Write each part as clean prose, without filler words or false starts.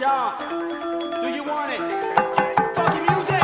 dance. Do you want it? Funky music.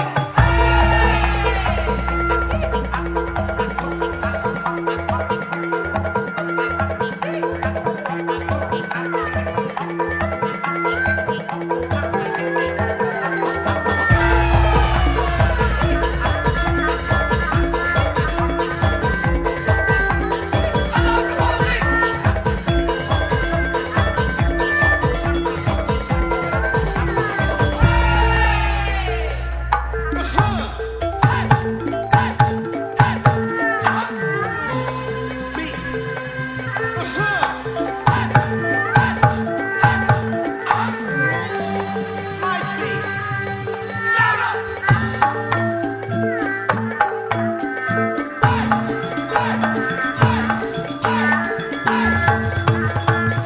Nice beat. Louder.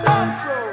Control.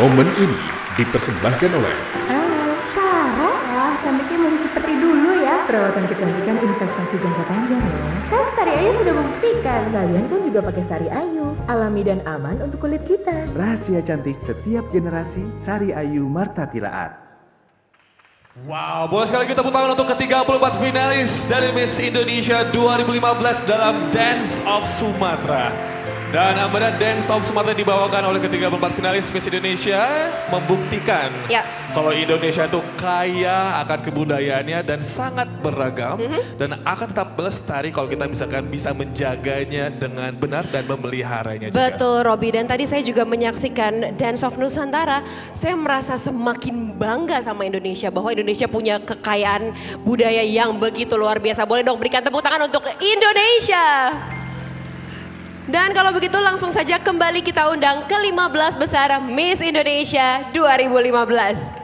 Momen ini dipersembahkan oleh Halo, Sarah. Wah, cantiknya masih seperti dulu ya. Perawatan kecantikan investasi jangka panjang ya. Kan Sari Ayu sudah membuktikan. Kalian kan juga pakai Sari Ayu. Alami dan aman untuk kulit kita. Rahasia cantik setiap generasi, Sari Ayu Marta Tilaat. Wow, boleh sekali kita tepuk tangan untuk ke-34 finalis dari Miss Indonesia 2015 dalam Dance of Sumatera. Dan amanat Dance of Sumatera dibawakan oleh ke-34 finalis Miss Indonesia membuktikan kalau Indonesia itu kaya akan kebudayaannya dan sangat beragam dan akan tetap melestari kalau kita misalkan bisa menjaganya dengan benar dan memeliharanya juga. Betul Robi, dan tadi saya juga menyaksikan Dance of Nusantara. Saya merasa semakin bangga sama Indonesia bahwa Indonesia punya kekayaan budaya yang begitu luar biasa. Boleh dong berikan tepuk tangan untuk Indonesia. Dan kalau begitu langsung saja kembali kita undang ke-15 besar Miss Indonesia 2015.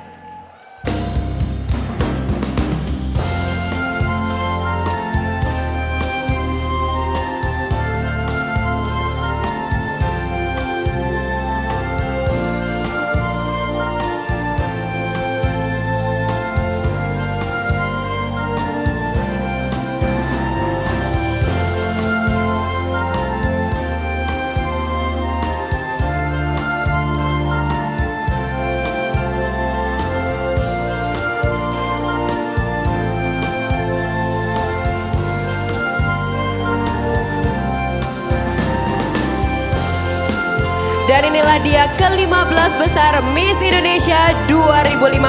Dan inilah dia ke-15 besar Miss Indonesia 2015.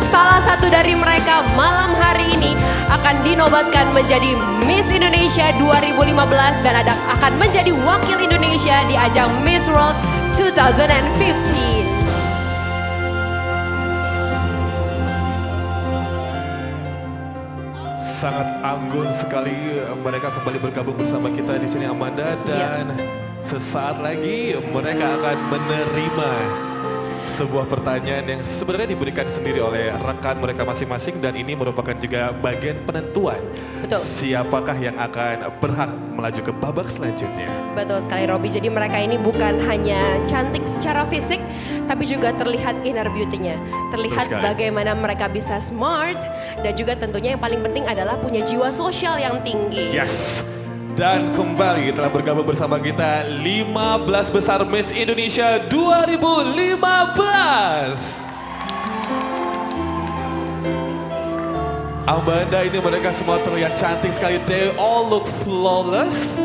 Salah satu dari mereka malam hari ini akan dinobatkan menjadi Miss Indonesia 2015 dan akan menjadi wakil Indonesia di ajang Miss World 2015. Sangat anggun sekali mereka kembali bergabung bersama kita di sini Amanda, dan sesaat lagi mereka akan menerima sebuah pertanyaan yang sebenarnya diberikan sendiri oleh rekan mereka masing-masing, dan ini merupakan juga bagian penentuan siapakah yang akan berhak melaju ke babak selanjutnya. Betul sekali Robi, jadi mereka ini bukan hanya cantik secara fisik, tapi juga terlihat inner beauty-nya. Terlihat bagaimana mereka bisa smart, dan juga tentunya yang paling penting adalah punya jiwa sosial yang tinggi. Yes. Dan kembali telah bergabung bersama kita 15 besar Miss Indonesia 2015. Amanda, ini mereka semua terlihat cantik sekali. They all look flawless.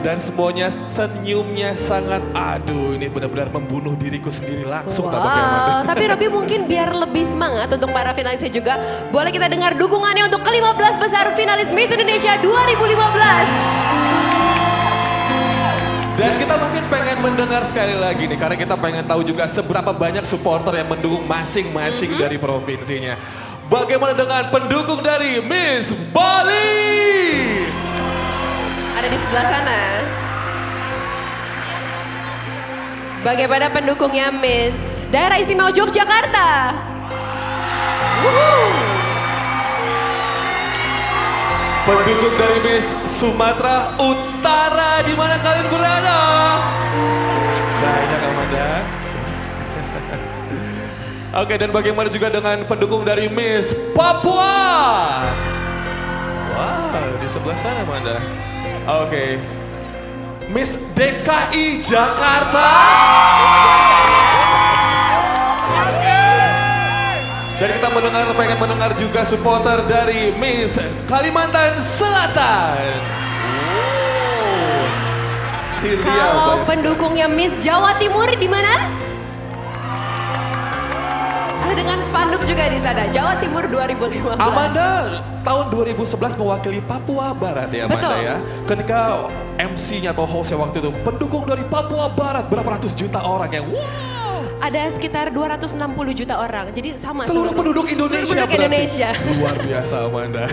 Dan semuanya senyumnya sangat, aduh ini benar-benar membunuh diriku sendiri langsung. Tapi Robi mungkin biar lebih semangat untuk para finalisnya juga, boleh kita dengar dukungannya untuk ke-15 besar finalis Miss Indonesia 2015. Dan kita mungkin pengen mendengar sekali lagi nih, karena kita pengen tahu juga seberapa banyak supporter yang mendukung masing-masing dari provinsinya. Bagaimana dengan pendukung dari Miss Bali? Ada di sebelah sana. Bagaimana pendukungnya Miss Daerah Istimewa Yogyakarta? Pendukung dari Miss Sumatera Utara, di mana kalian berada? Banyak Amanda. Oke, dan bagaimana juga dengan pendukung dari Miss Papua? Wow, di sebelah sana Amanda. Oke. Miss DKI Jakarta. Dan kita pengen mendengar juga supporter dari Miss Kalimantan Selatan. Kalau pendukungnya Miss Jawa Timur di mana? Ada dengan spanduk juga di sana. Jawa Timur 2015. Amanda tahun 2011 mewakili Papua Barat ya Amanda. Betul. Ya. Ketika MC-nya atau hostnya waktu itu pendukung dari Papua Barat berapa ratus juta orang yang ada sekitar 260 juta orang. Jadi sama seluruh penduduk Indonesia. Seluruh penduduk Indonesia. Luar biasa Amanda.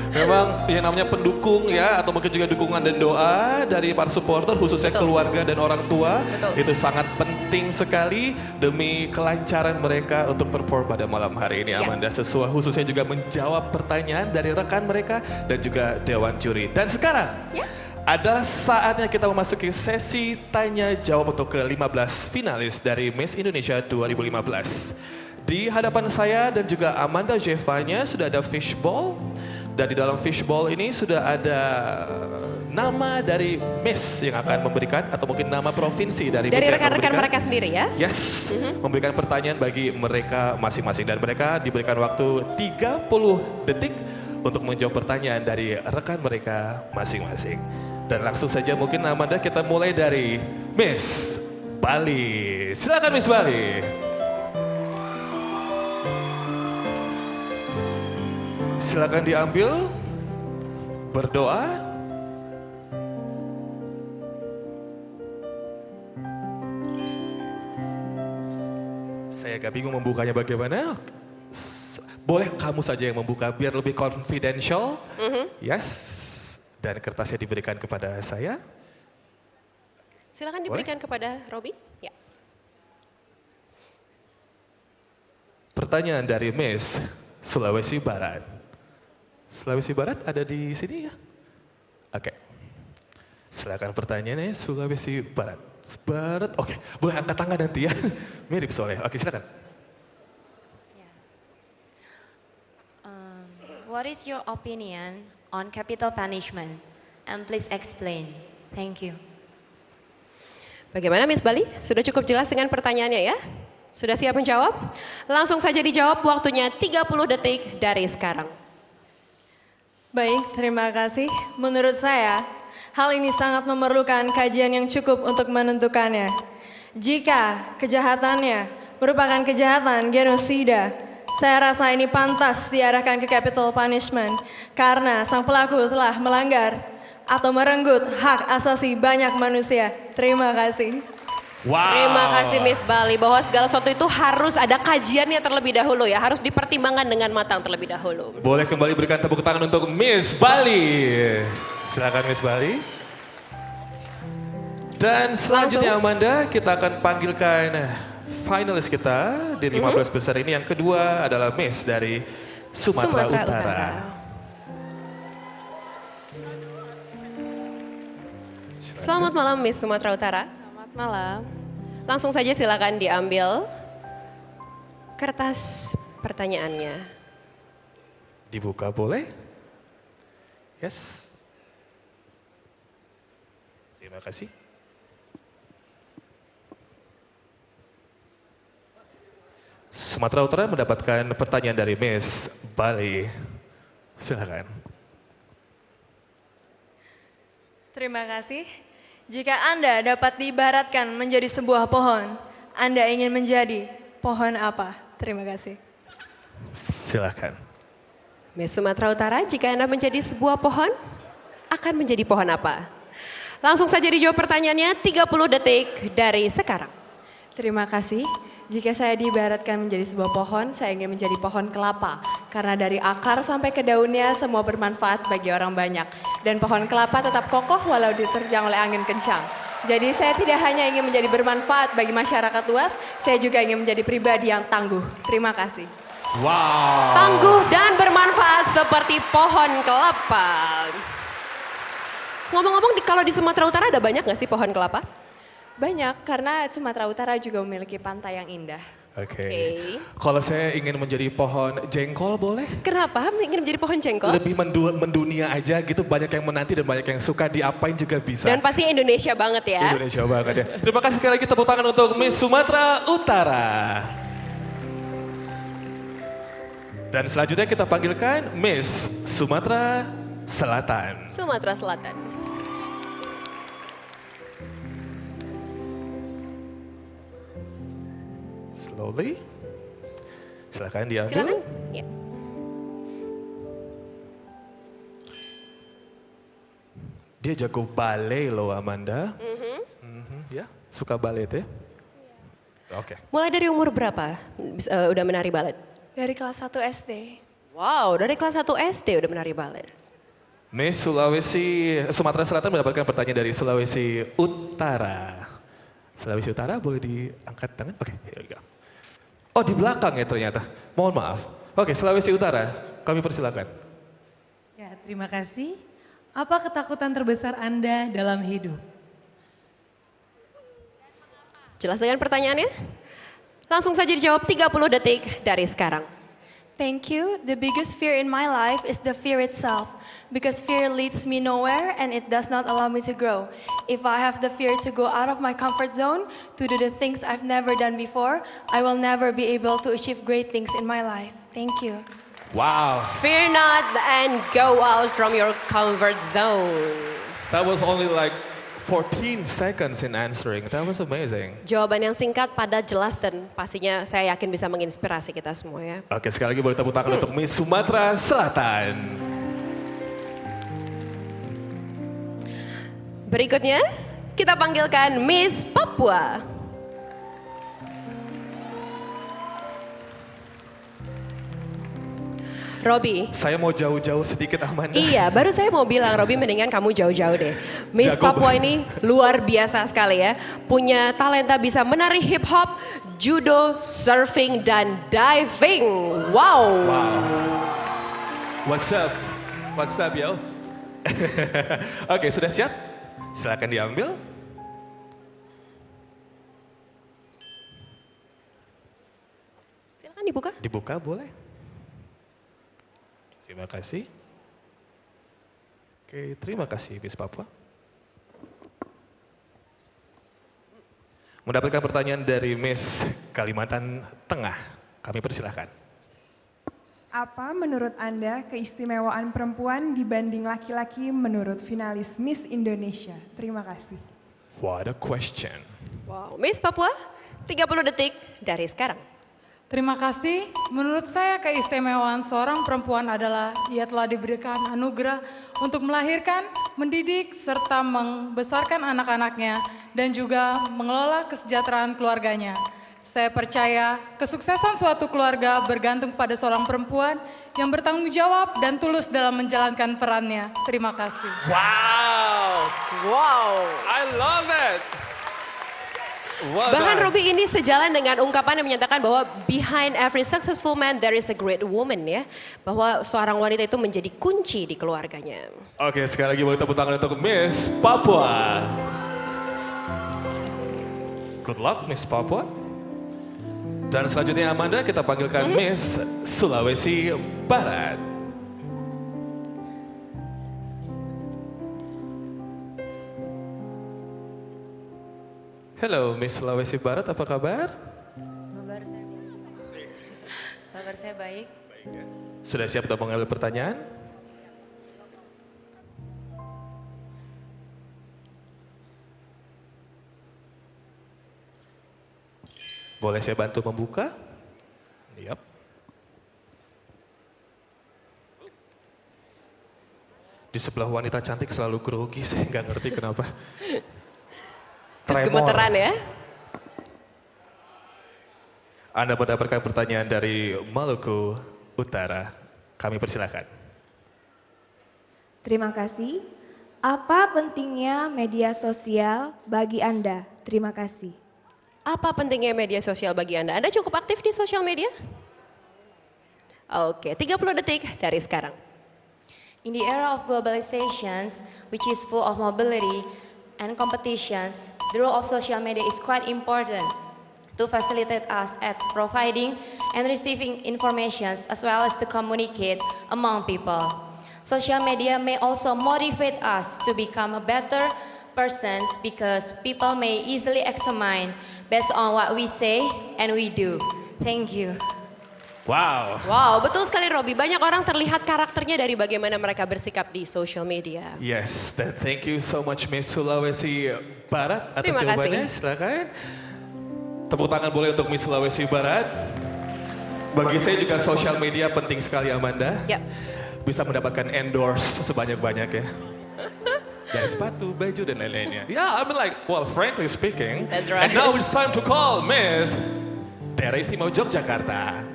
Memang yang namanya pendukung ya, atau mungkin juga dukungan dan doa dari para supporter khususnya keluarga dan orang tua itu sangat penting sekali demi kelancaran mereka untuk perform pada malam hari ini Amanda. Sesuai khususnya juga menjawab pertanyaan dari rekan mereka dan juga dewan juri. Dan sekarang adalah saatnya kita memasuki sesi tanya jawab untuk ke-15 finalis dari Miss Indonesia 2015. Di hadapan saya dan juga Amanda Jevanya sudah ada fishbowl, dan di dalam fishbowl ini sudah ada nama dari Miss yang akan memberikan, atau mungkin nama provinsi dari Miss yang rekan-rekan mereka sendiri ya. Yes, memberikan pertanyaan bagi mereka masing-masing, dan mereka diberikan waktu 30 detik untuk menjawab pertanyaan dari rekan mereka masing-masing. Dan langsung saja mungkin Amanda kita mulai dari Miss Bali. Silakan Miss Bali. Silakan diambil. Berdoa. Saya agak bingung membukanya bagaimana. Boleh kamu saja yang membuka biar lebih confidential. Yes. Dan kertasnya diberikan kepada saya. Silakan diberikan kepada Robi. Ya. Pertanyaan dari Miss Sulawesi Barat. Sulawesi Barat ada di sini ya? Oke. Silakan pertanyaannya Sulawesi Barat. Barat, oke. Boleh angkat tangan nanti ya. Mirip soalnya. Oke, silakan. What is your opinion on capital punishment? And please explain. Thank you. Bagaimana Miss Bali? Sudah cukup jelas dengan pertanyaannya ya? Sudah siap menjawab? Langsung saja dijawab, waktunya 30 detik dari sekarang. Baik, terima kasih. Menurut saya, hal ini sangat memerlukan kajian yang cukup untuk menentukannya. Jika kejahatannya merupakan kejahatan genosida, saya rasa ini pantas diarahkan ke capital punishment karena sang pelaku telah melanggar atau merenggut hak asasi banyak manusia. Terima kasih. Wow. Terima kasih Miss Bali, bahwa segala sesuatu itu harus ada kajiannya terlebih dahulu ya, harus dipertimbangkan dengan matang terlebih dahulu. Boleh kembali berikan tepuk tangan untuk Miss Bali. Silakan Miss Bali. Dan selanjutnya Amanda, kita akan panggilkan finalis kita di 15 besar ini. Yang kedua adalah Miss dari Sumatera Utara. Selamat malam Miss Sumatera Utara. Malam. Langsung saja silakan diambil kertas pertanyaannya. Dibuka boleh? Yes. Terima kasih. Sumatera Utara mendapatkan pertanyaan dari Miss Bali. Silakan. Terima kasih. Jika Anda dapat diibaratkan menjadi sebuah pohon, Anda ingin menjadi pohon apa? Terima kasih. Silakan. Miss Sumatera Utara, jika Anda menjadi sebuah pohon, akan menjadi pohon apa? Langsung saja dijawab pertanyaannya, 30 detik dari sekarang. Terima kasih. Jika saya diibaratkan menjadi sebuah pohon, saya ingin menjadi pohon kelapa. Karena dari akar sampai ke daunnya semua bermanfaat bagi orang banyak. Dan pohon kelapa tetap kokoh walau diterjang oleh angin kencang. Jadi saya tidak hanya ingin menjadi bermanfaat bagi masyarakat luas, saya juga ingin menjadi pribadi yang tangguh. Terima kasih. Wow. Tangguh dan bermanfaat seperti pohon kelapa. Ngomong-ngomong, kalau di Sumatera Utara ada banyak nggak sih pohon kelapa? Banyak, karena Sumatera Utara juga memiliki pantai yang indah. Oke. Kalau saya ingin menjadi pohon jengkol boleh? Kenapa ingin menjadi pohon jengkol? Lebih mendunia aja gitu, banyak yang menanti dan banyak yang suka, diapain juga bisa. Dan pasti Indonesia banget ya. Indonesia banget ya. Terima kasih sekali lagi, tepuk tangan untuk Miss Sumatera Utara. Dan selanjutnya kita panggilkan Miss Sumatera Selatan. Sumatera Selatan. Slowly. Silakan diambil. Silakan. Ya. Dia jago ballet loh Amanda. Ya, suka ballet ya? Oke. Mulai dari umur berapa udah menari balet? Dari kelas 1 SD. Wow, dari kelas 1 SD udah menari balet. Miss Sumatera Selatan mendapatkan pertanyaan dari Sulawesi Utara. Sulawesi Utara boleh diangkat tangan? Oke, here we go. Oh, di belakang ya ternyata. Mohon maaf. Oke, Sulawesi Utara, kami persilakan. Ya, terima kasih. Apa ketakutan terbesar Anda dalam hidup? Jelas dengan pertanyaannya? Langsung saja dijawab 30 detik dari sekarang. Thank you. The biggest fear in my life is the fear itself. Because fear leads me nowhere and it does not allow me to grow. If I have the fear to go out of my comfort zone, to do the things I've never done before, I will never be able to achieve great things in my life. Thank you. Wow. Fear not and go out from your comfort zone. That was only like 14 seconds in answering. That was amazing. Jawaban yang singkat, padat, jelas, dan pastinya saya yakin bisa menginspirasi kita semua ya. Oke, sekali lagi boleh tepuk tangan untuk Miss Sumatera Selatan. Berikutnya, kita panggilkan Miss Papua. Robi. Saya mau jauh-jauh sedikit Amanda. Iya, baru saya mau bilang Robi mendingan kamu jauh-jauh deh. Miss Papua ini luar biasa sekali ya. Punya talenta bisa menari hip hop, judo, surfing, dan diving. Wow. What's up? What's up yo? Oke, sudah siap? Silakan diambil. Silakan dibuka. Dibuka boleh. Terima kasih. Oke, terima kasih Miss Papua. Mendapatkan pertanyaan dari Miss Kalimantan Tengah. Kami persilahkan. Apa menurut Anda keistimewaan perempuan dibanding laki-laki menurut finalis Miss Indonesia? Terima kasih. What a question. Wow, Miss Papua, 30 detik dari sekarang. Terima kasih. Menurut saya keistimewaan seorang perempuan adalah ia telah diberikan anugerah untuk melahirkan, mendidik, serta membesarkan anak-anaknya dan juga mengelola kesejahteraan keluarganya. Saya percaya kesuksesan suatu keluarga bergantung pada seorang perempuan yang bertanggung jawab dan tulus dalam menjalankan perannya. Terima kasih. Wow. Wow. I love it. Well Bahkan done. Robi ini sejalan dengan ungkapan yang menyatakan bahwa behind every successful man there is a great woman ya. Bahwa seorang wanita itu menjadi kunci di keluarganya. Oke, sekali lagi boleh tepuk tangan untuk Miss Papua. Good luck Miss Papua. Dan selanjutnya Amanda kita panggilkan Miss Sulawesi Barat. Halo Miss Sulawesi Barat, apa kabar? Kabar saya baik. Sudah siap untuk mengambil pertanyaan? Boleh saya bantu membuka? Yap. Di sebelah wanita cantik selalu grogi, saya nggak ngerti kenapa. Gemeteran ya. Anda mendapatkan pertanyaan dari Maluku Utara. Kami persilakan. Terima kasih. Apa pentingnya media sosial bagi Anda? Terima kasih. Apa pentingnya media sosial bagi Anda? Anda cukup aktif di sosial media? Oke, 30 detik dari sekarang. In the era of globalizations, which is full of mobility and competitions, the role of social media is quite important to facilitate us at providing and receiving informations as well as to communicate among people. Social media may also motivate us to become a better persons because people may easily examine based on what we say and we do. Thank you. Wow. Wow, betul sekali Robi. Banyak orang terlihat karakternya dari bagaimana mereka bersikap di social media. Yes, thank you so much Miss Sulawesi Barat atas Terima jawabannya. kasih. Silakan. Tepuk tangan boleh untuk Miss Sulawesi Barat. Bagi saya juga social media penting sekali Amanda. Yap. Bisa mendapatkan endorse sebanyak-banyak ya. Dari sepatu, baju dan lain-lainnya. Yeah, I mean like, well frankly speaking. That's right. And now it's time to call Miss Daerah Istimewa Yogyakarta.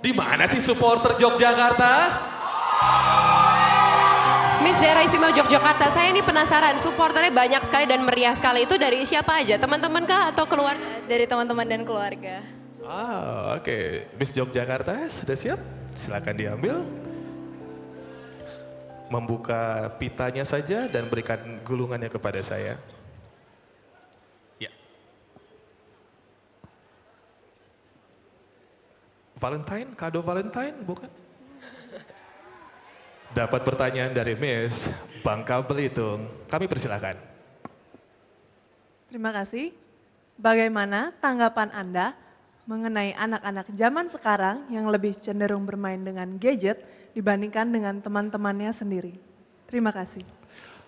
Di mana sih supporter Yogyakarta? Miss Daerah Istimewa Yogyakarta, saya ini penasaran, supporternya banyak sekali dan meriah sekali. Itu dari siapa aja? Teman-teman kah atau keluarga? Dari teman-teman dan keluarga. Ah, oke. Miss Yogyakarta sudah siap? Silakan diambil. Membuka pitanya saja dan berikan gulungannya kepada saya. Ya. Valentine, kado Valentine, bukan? Dapat pertanyaan dari Miss Bangka Belitung. Kami persilakan. Terima kasih. Bagaimana tanggapan Anda mengenai anak-anak zaman sekarang yang lebih cenderung bermain dengan gadget dibandingkan dengan teman-temannya sendiri? Terima kasih.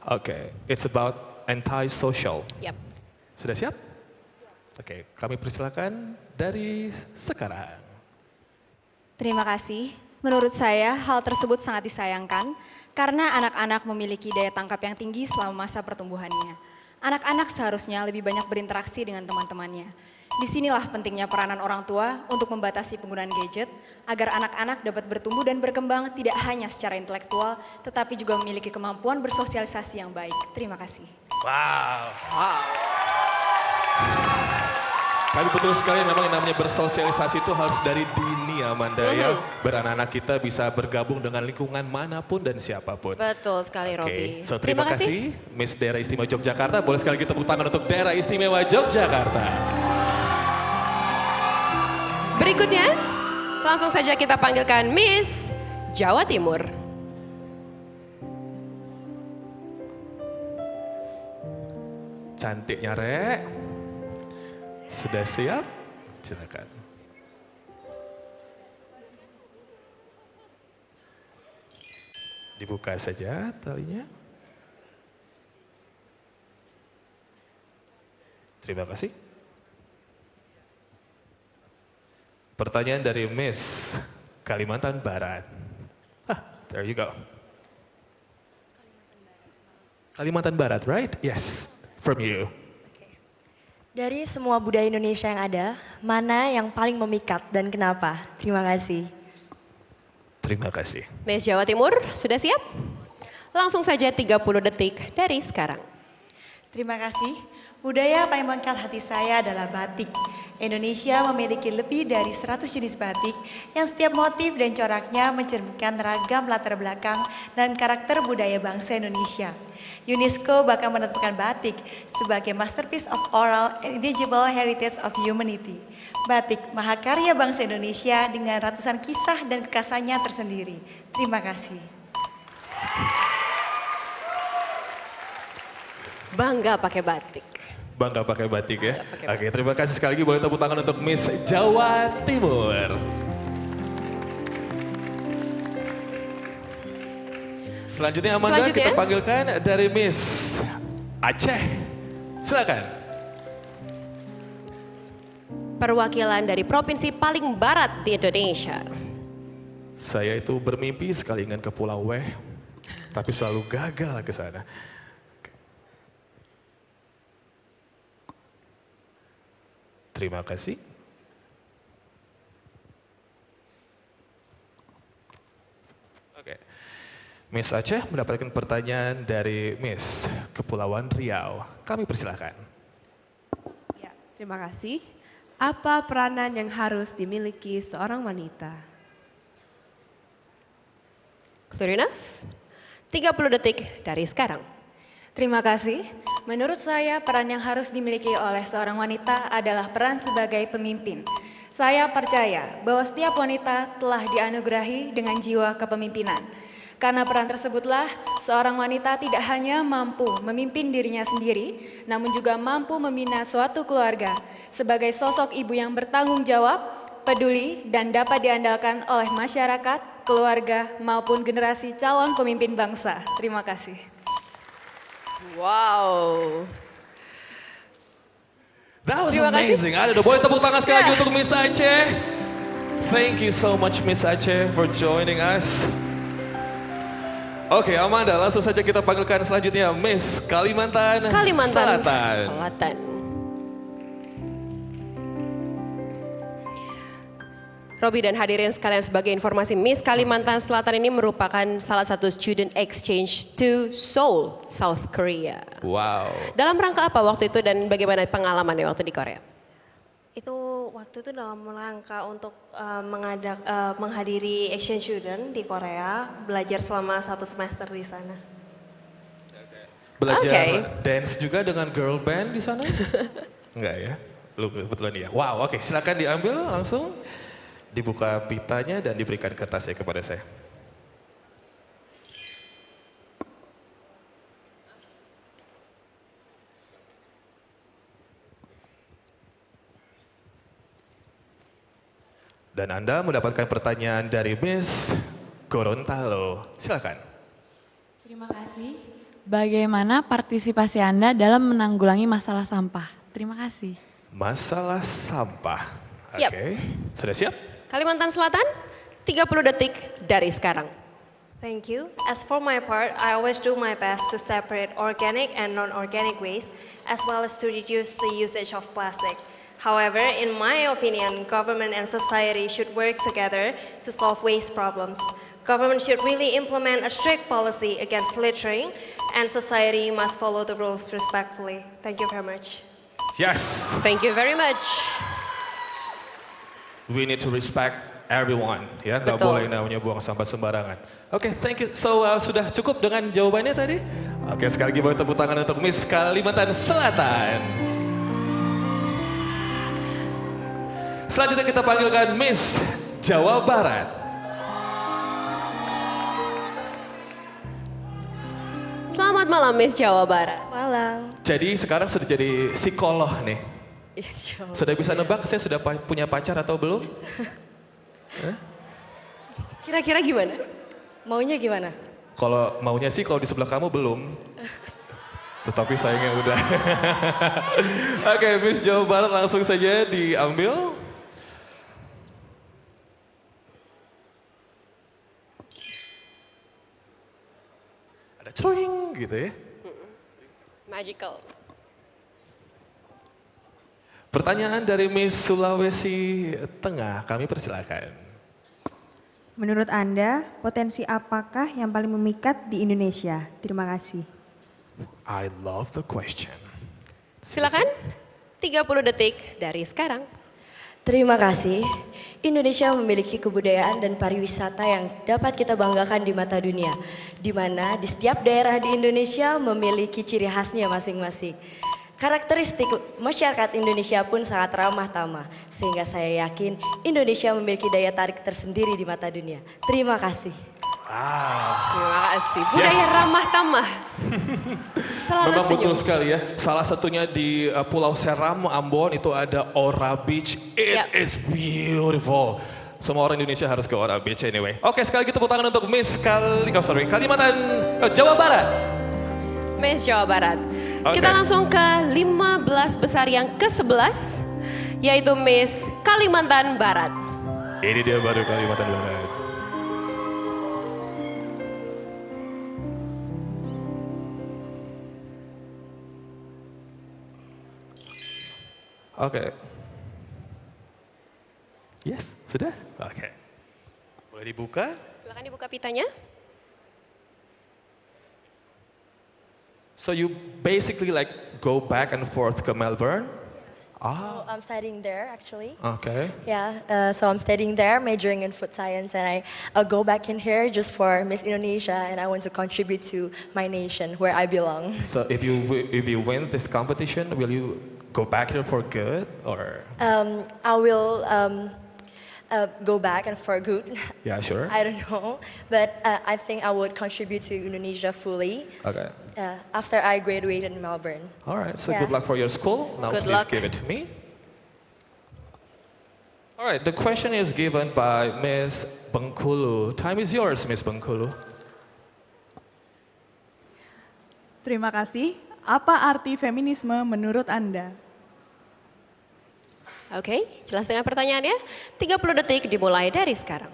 Oke, it's about anti-social. Yap. Sudah siap? Oke, kami persilakan dari sekarang. Terima kasih. Menurut saya hal tersebut sangat disayangkan karena anak-anak memiliki daya tangkap yang tinggi selama masa pertumbuhannya. Anak-anak seharusnya lebih banyak berinteraksi dengan teman-temannya. Disinilah pentingnya peranan orang tua untuk membatasi penggunaan gadget agar anak-anak dapat bertumbuh dan berkembang tidak hanya secara intelektual tetapi juga memiliki kemampuan bersosialisasi yang baik. Terima kasih. Wow. Tapi betul sekali memang yang namanya bersosialisasi itu harus dari dini Amanda ya. Beranak-anak kita bisa bergabung dengan lingkungan manapun dan siapapun. Betul sekali Robi. So terima kasih Miss Daerah Istimewa Yogyakarta. Boleh sekali lagi tepuk tangan untuk Daerah Istimewa Yogyakarta. Berikutnya, langsung saja kita panggilkan Miss Jawa Timur. Cantiknya Rek. Sudah siap? Silakan. Dibuka saja talinya. Terima kasih. Pertanyaan dari Miss Kalimantan Barat. There you go. Kalimantan Barat, right? Yes, from you. Dari semua budaya Indonesia yang ada, mana yang paling memikat dan kenapa? Terima kasih. Terima kasih. Miss Jawa Timur, sudah siap? Langsung saja 30 detik dari sekarang. Terima kasih. Budaya paling mengangkat hati saya adalah batik. Indonesia memiliki lebih dari 100 jenis batik yang setiap motif dan coraknya mencerminkan ragam latar belakang dan karakter budaya bangsa Indonesia. UNESCO bahkan menetapkan batik sebagai masterpiece of oral and intangible heritage of humanity. Batik, mahakarya bangsa Indonesia dengan ratusan kisah dan kekasannya tersendiri. Terima kasih. Bangga pakai batik. Bangga pakai batik ya. Oke, terima kasih sekali lagi. Boleh tepuk tangan untuk Miss Jawa Timur. Selanjutnya Amanda, kita panggilkan dari Miss Aceh. Silakan. Perwakilan dari provinsi paling barat di Indonesia. Saya itu bermimpi sekali ingin ke Pulau Weh, tapi selalu gagal ke sana. Terima kasih. Oke. Miss Aceh mendapatkan pertanyaan dari Miss Kepulauan Riau. Kami persilahkan. Ya, terima kasih. Apa peranan yang harus dimiliki seorang wanita? Clear enough? 30 detik dari sekarang. Terima kasih. Menurut saya, peran yang harus dimiliki oleh seorang wanita adalah peran sebagai pemimpin. Saya percaya bahwa setiap wanita telah dianugerahi dengan jiwa kepemimpinan. Karena peran tersebutlah, seorang wanita tidak hanya mampu memimpin dirinya sendiri, namun juga mampu membina suatu keluarga sebagai sosok ibu yang bertanggung jawab, peduli, dan dapat diandalkan oleh masyarakat, keluarga, maupun generasi calon pemimpin bangsa. Terima kasih. Wow. That was amazing. Ada boleh tepuk tangan sekali lagi untuk Miss Aceh. Thank you so much Miss Aceh for joining us. Oke, Amanda, langsung saja kita panggilkan selanjutnya Miss Kalimantan Selatan. Robi dan hadirin sekalian, sebagai informasi, Miss Kalimantan Selatan ini merupakan salah satu student exchange to Seoul, South Korea. Wow. Dalam rangka apa waktu itu dan bagaimana pengalamannya waktu di Korea? Itu waktu itu dalam rangka untuk menghadiri exchange student di Korea, belajar selama 1 semester di sana. Belajar dance juga dengan girl band di sana? Enggak ya? Lu kebetulan ya. Wow, oke, silakan diambil langsung. Dibuka pitanya dan diberikan kertasnya kepada saya. Dan Anda mendapatkan pertanyaan dari Miss Gorontalo. Silakan. Terima kasih. Bagaimana partisipasi Anda dalam menanggulangi masalah sampah? Terima kasih. Masalah sampah. Oke. Sudah siap? Kalimantan Selatan, 30 detik dari sekarang. Thank you. As for my part, I always do my best to separate organic and non-organic waste, as well as to reduce the usage of plastic. However, in my opinion, government and society should work together to solve waste problems. Government should really implement a strict policy against littering, and society must follow the rules respectfully. Thank you very much. Yes. Thank you very much. We need to respect everyone, ya, nggak boleh namanya buang sampah sembarangan. Oke, thank you. So sudah cukup dengan jawabannya tadi? Oke, sekali lagi boleh tepuk tangan untuk Miss Kalimantan Selatan. Selanjutnya kita panggilkan Miss Jawa Barat. Selamat malam Miss Jawa Barat. Malam. Jadi sekarang sudah jadi psikolog nih. Sudah bisa nebak saya sudah punya pacar atau belum? Kira-kira gimana? Maunya gimana? Kalau maunya sih kalau di sebelah kamu belum. Tetapi sayangnya udah. Oke, Miss Jawa Barat langsung saja diambil. Ada cuing gitu ya. Magical. Pertanyaan dari Miss Sulawesi Tengah, kami persilakan. Menurut Anda, potensi apakah yang paling memikat di Indonesia? Terima kasih. I love the question. Silakan, 30 detik dari sekarang. Terima kasih. Indonesia memiliki kebudayaan dan pariwisata yang dapat kita banggakan di mata dunia, di mana di setiap daerah di Indonesia memiliki ciri khasnya masing-masing. Karakteristik masyarakat Indonesia pun sangat ramah tamah, sehingga saya yakin Indonesia memiliki daya tarik tersendiri di mata dunia. Terima kasih. Terima kasih. Budaya ramah tamah. Selalu Memang senyum. betul sekali ya. Salah satunya di Pulau Seram, Ambon itu ada Ora Beach. It is beautiful. Semua orang Indonesia harus ke Ora Beach anyway. Oke, sekali lagi tepuk tangan untuk Miss Kalimantan Jawa Barat. Miss Jawa Barat. Oke. Kita langsung ke 15 besar yang ke-11, yaitu Miss Kalimantan Barat. Ini dia baru Kalimantan Barat. Oke. Yes, sudah? Oke. Boleh dibuka? Silakan dibuka pitanya. So you basically like go back and forth ke Melbourne? Oh, I'm studying there actually. Okay. Yeah, so I'm studying there, majoring in food science, and I'll go back in here just for Miss Indonesia, and I want to contribute to my nation where I belong. So if you win this competition, will you go back here for good or? I will go back and for good. Yeah, sure. I don't know, but I think I would contribute to Indonesia fully. Okay. After I graduated in Melbourne. All right. So Yeah. good luck for your school. Now Good please luck. give it to me. All right. The question is given by Miss Bengkulu. Time is yours, Miss Bengkulu. Terima kasih. Apa arti feminisme menurut Anda? Oke, jelas dengan pertanyaannya. 30 detik dimulai dari sekarang.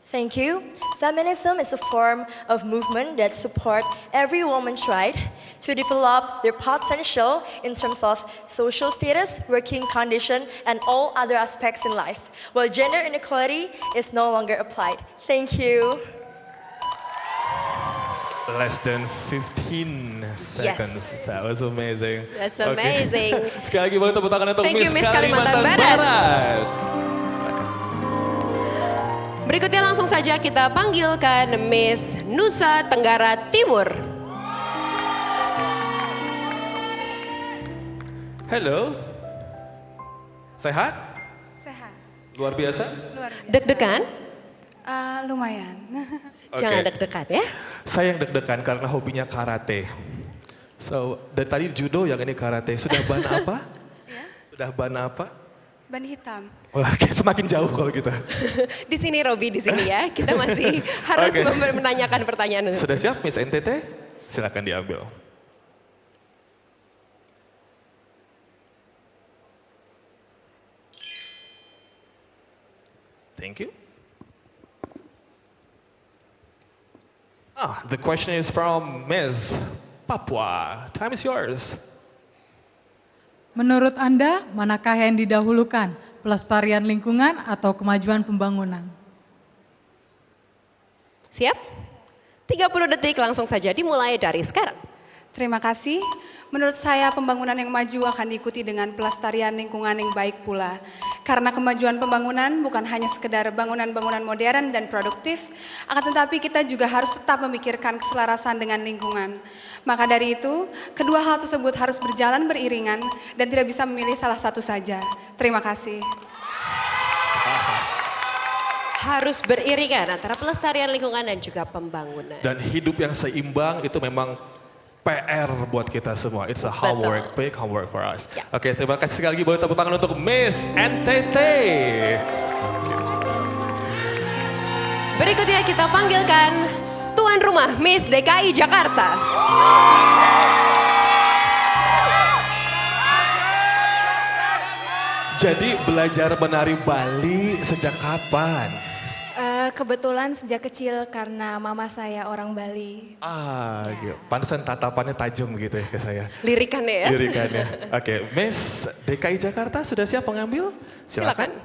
Thank you. Feminism is a form of movement that support every woman's right to develop their potential in terms of social status, working condition, and all other aspects in life, while gender inequality is no longer applied. Thank you. Less than 15 seconds. Yes. That was amazing. That's Okay. amazing. Sekali lagi boleh tepuk tangan untuk Thank you, Miss Miss Kalimantan Kalimantan Barat. Berikutnya langsung saja kita panggilkan Miss Nusa Tenggara Timur. Halo. Sehat? Sehat. Luar biasa? Luar biasa. Deg-degan? Lumayan. Jangan deg-degan ya. Saya yang deg-degan karena hobinya karate. So, dari tadi judo, yang ini karate. Sudah ban apa? Sudah ban apa? Ban hitam. Wah, kayak semakin jauh kalau gitu. Di sini Robi, di sini ya. Kita masih harus Oke. menanyakan pertanyaan. Sudah siap, Miss NTT? Silakan diambil. Thank you. The question is from Ms. Papua. Time is yours. Menurut Anda, manakah yang didahulukan, pelestarian lingkungan atau kemajuan pembangunan? Siap? 30 detik langsung saja dimulai dari sekarang. Terima kasih. Menurut saya pembangunan yang maju akan diikuti dengan pelestarian lingkungan yang baik pula. Karena kemajuan pembangunan bukan hanya sekedar bangunan-bangunan modern dan produktif, akan tetapi kita juga harus tetap memikirkan keselarasan dengan lingkungan. Maka dari itu, kedua hal tersebut harus berjalan beriringan dan tidak bisa memilih salah satu saja. Terima kasih. Harus beriringan antara pelestarian lingkungan dan juga pembangunan. Dan hidup yang seimbang itu memang PR buat kita semua. It's a homework, big homework for us. Oke, terima kasih sekali lagi. Boleh tepuk tangan untuk Miss NTT. Berikutnya kita panggilkan tuan rumah Miss DKI Jakarta. Jadi belajar menari Bali sejak kapan? Kebetulan sejak kecil karena mama saya orang Bali. Gitu. Pantesan tatapannya tajam gitu ya ke saya. Lirikannya ya? Lirikannya. Oke, Miss DKI Jakarta sudah siap mengambil? Silakan.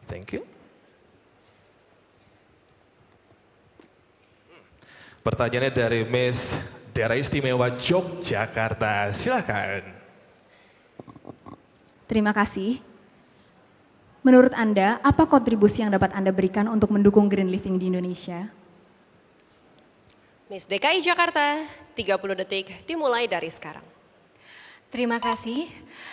Thank you. Pertanyaannya dari Miss Daerah Istimewa Yogyakarta. Silakan. Terima kasih. Menurut Anda, apa kontribusi yang dapat Anda berikan untuk mendukung green living di Indonesia? Miss DKI Jakarta, 30 detik dimulai dari sekarang. Terima kasih.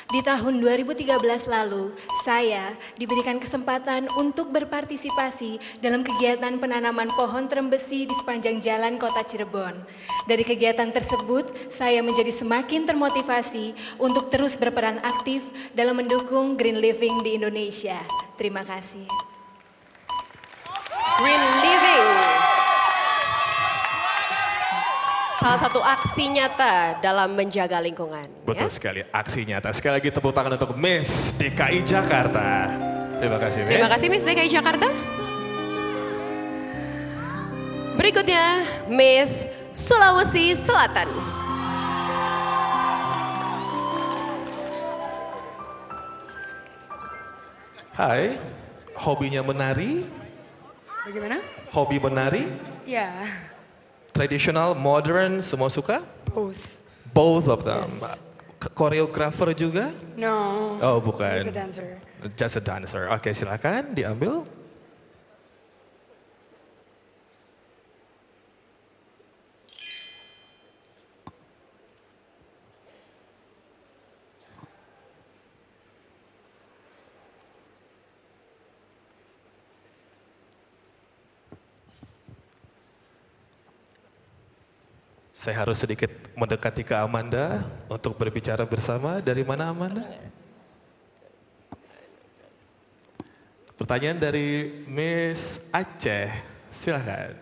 Di tahun 2013 lalu, saya diberikan kesempatan untuk berpartisipasi dalam kegiatan penanaman pohon terembesi di sepanjang jalan kota Cirebon. Dari kegiatan tersebut, saya menjadi semakin termotivasi untuk terus berperan aktif dalam mendukung green living di Indonesia. Terima kasih. Green living. Salah satu aksi nyata dalam menjaga lingkungan. Betul sekali, aksi nyata. Sekali lagi tepuk tangan untuk Miss DKI Jakarta. Terima kasih, Miss. Terima kasih, Miss DKI Jakarta. Berikutnya, Miss Sulawesi Selatan. Hai, hobinya menari? Bagaimana? Hobi menari? Ya. Tradisional, modern, semua suka? Both. Both of them. Koreografer juga? No. Oh, bukan. Just a dancer. Just a dancer. Oke, silakan diambil. Saya harus sedikit mendekati ke Amanda untuk berbicara bersama. Dari mana Amanda? Pertanyaan dari Miss Aceh, silahkan.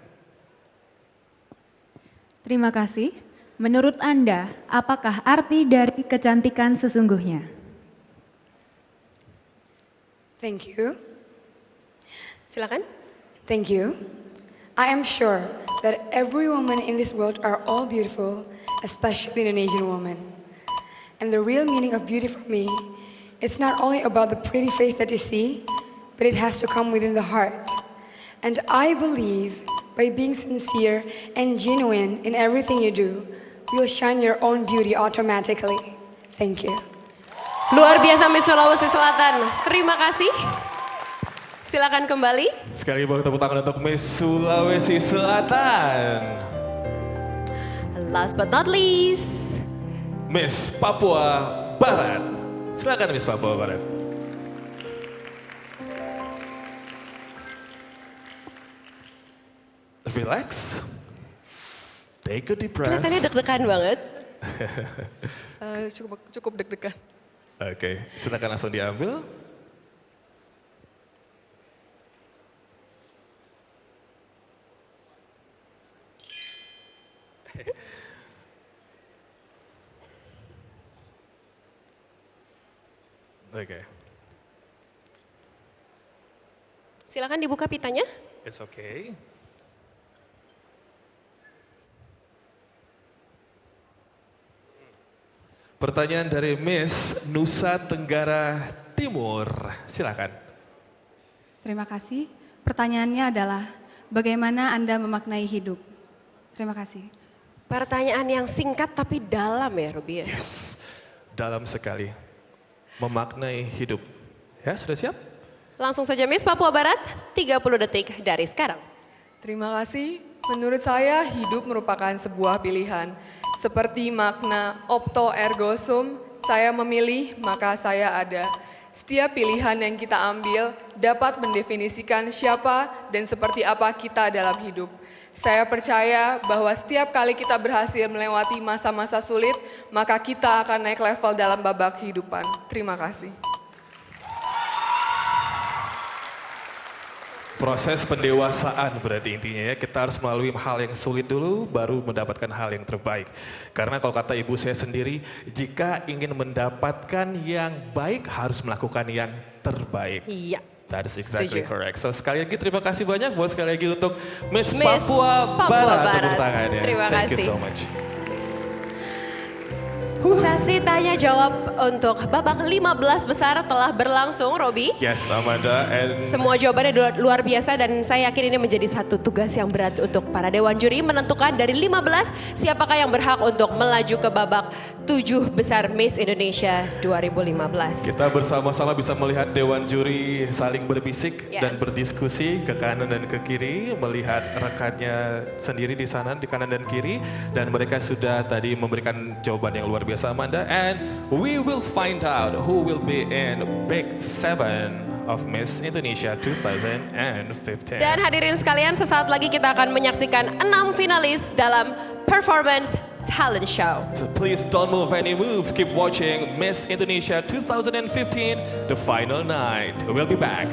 Terima kasih. Menurut Anda, apakah arti dari kecantikan sesungguhnya? Thank you. Silakan. Thank you. I am sure that every woman in this world are all beautiful, especially Indonesian women. And the real meaning of beauty for me, it's not only about the pretty face that you see, but it has to come within the heart. And I believe by being sincere and genuine in everything you do, you'll shine your own beauty automatically. Thank you. Luar biasa Miss Sulawesi Selatan. Terima kasih. Silakan kembali. Sekali lagi tepuk tangan untuk Miss Sulawesi Selatan. Last but not least, Miss Papua Barat. Silakan Miss Papua Barat. Relax. Take a deep breath. Kelihatannya deg-degan banget. Cukup deg-degan. Oke, silakan langsung diambil. Oke. Silakan dibuka pitanya. It's okay. Pertanyaan dari Miss Nusa Tenggara Timur. Silakan. Terima kasih. Pertanyaannya adalah, bagaimana Anda memaknai hidup? Terima kasih. Pertanyaan yang singkat tapi dalam ya, Ruby. Yes, dalam sekali. Memaknai hidup. Ya, sudah siap? Langsung saja Miss Papua Barat, 30 detik dari sekarang. Terima kasih. Menurut saya, hidup merupakan sebuah pilihan. Seperti makna opto ergo sum, saya memilih maka saya ada. Setiap pilihan yang kita ambil dapat mendefinisikan siapa dan seperti apa kita dalam hidup. Saya percaya bahwa setiap kali kita berhasil melewati masa-masa sulit, maka kita akan naik level dalam babak kehidupan. Terima kasih. Proses pendewasaan berarti intinya ya, kita harus melalui hal yang sulit dulu baru mendapatkan hal yang terbaik. Karena kalau kata ibu saya sendiri, jika ingin mendapatkan yang baik harus melakukan yang terbaik. Iya. That is exactly Setuju. correct. So sekali lagi terima kasih banyak buat sekali lagi untuk Miss Miss Papua Papua Barat. Barat. Tepuk tangannya. Terima Thank you kasih. so much. Sesi tanya jawab untuk babak 15 besar telah berlangsung, Robi. Yes, Amanda. And Semua jawabannya luar biasa dan saya yakin ini menjadi satu tugas yang berat untuk para dewan juri menentukan dari 15 siapakah yang berhak untuk melaju ke babak 7 besar Miss Indonesia 2015. kita bersama-sama bisa melihat dewan juri saling berbisik Ya. dan berdiskusi ke kanan dan ke kiri, melihat rekannya sendiri di sana di kanan dan kiri, dan mereka sudah tadi memberikan jawaban yang luar biasa, Amanda. And we will find out who will be in Big 7 of Miss Indonesia 2015. Dan hadirin sekalian, sesaat lagi kita akan menyaksikan 6 finalis dalam Performance Talent Show. So please don't move any moves. Keep watching Miss Indonesia 2015, the final night. We'll be back.